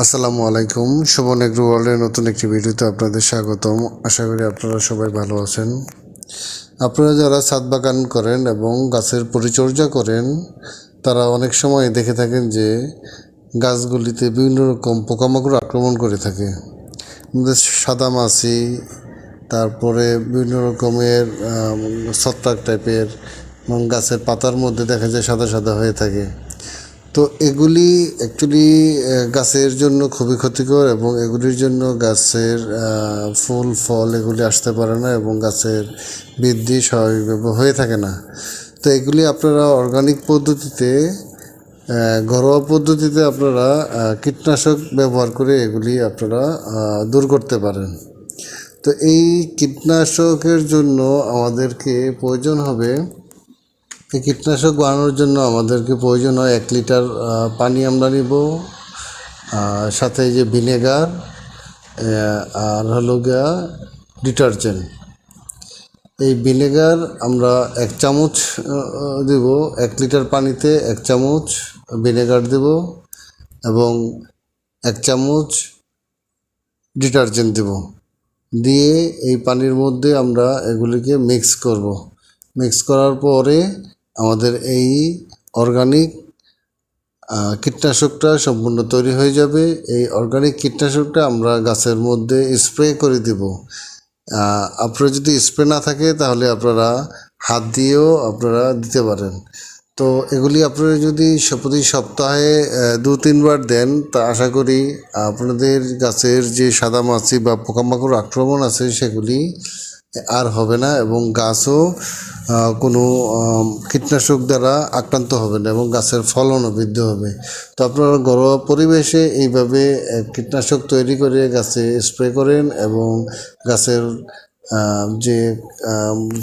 আসসালামু আলাইকুম। শোভন এগ্রো ওয়ার্ল্ডের নতুন একটি ভিডিওতে আপনাদের স্বাগতম। আশা করি আপনারা সবাই ভালো আছেন। আপনারা যারা ছাদ বাগান করেন এবং গাছের পরিচর্যা করেন, তারা অনেক সময় দেখে থাকেন যে গাছগুলিতে বিভিন্ন রকম পোকামাকড় আক্রমণ করে থাকে। সাদা মাছি, তারপরে বিভিন্ন রকমের ছত্রাক টাইপের, এবং গাছের পাতার মধ্যে দেখা যায় সাদা সাদা হয়ে থাকে। তো এগুলি অ্যাকচুয়ালি গাছের জন্য খুবই ক্ষতিকর, এবং এগুলির জন্য গাছের ফুল ফল এগুলি আসতে পারে না এবং গাছের বৃদ্ধি স্বাভাবিকভাবে হয়ে থাকে না। তো এগুলি আপনারা অর্গানিক পদ্ধতিতে, ঘরোয়া পদ্ধতিতে আপনারা কীটনাশক ব্যবহার করে এগুলি আপনারা দূর করতে পারেন। তো এই কীটনাশকের জন্য আমাদেরকে প্রয়োজন হবে, এই কীটনাশক বানানোর জন্য আমাদেরকে প্রয়োজন হয় 1 লিটার পানি আমরা নিব, সাথে যে ভিনেগার আর হলো গিয়া ডিটারজেন্ট। এই ভিনেগার আমরা 1 চামচ দেব, 1 লিটার পানিতে 1 চামচ ভিনেগার দেব এবং 1 চামচ ডিটারজেন্ট দেব। দিয়ে এই পানির মধ্যে আমরা এগুলিকে মিক্স করব। মিক্স করার পরে আমাদের এই অর্গানিক কীটনাশকটা সম্পূর্ণ তৈরি হয়ে যাবে। এই অর্গানিক কীটনাশকটা আমরা গাছের মধ্যে স্প্রে করে দেব। আপনারা যদি স্প্রে না থাকে তাহলে আপনারা হাত দিয়েও আপনারা দিতে পারেন। তো এগুলি আপনারা যদি প্রতি সপ্তাহে 2-3 বার দেন, তা আশা করি আপনাদের গাছের যে সাদা মাছি বা পোকামাকড় আক্রমণ আছে সেগুলি আর হবে না, এবং গাছও কোনো কীটনাশক দ্বারা আক্রান্ত হবে না এবং গাছের ফলনও বৃদ্ধি হবে। তো আপনারা ঘরোয়া পরিবেশে এইভাবে কীটনাশক তৈরি করে গাছে স্প্রে করেন এবং গাছের যে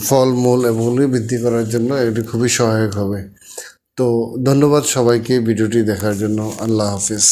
ফলমূল এগুলি বৃদ্ধি করার জন্য এটি খুবই সহায়ক হবে। তো ধন্যবাদ সবাইকে ভিডিওটি দেখার জন্য। আল্লাহ হাফিজ।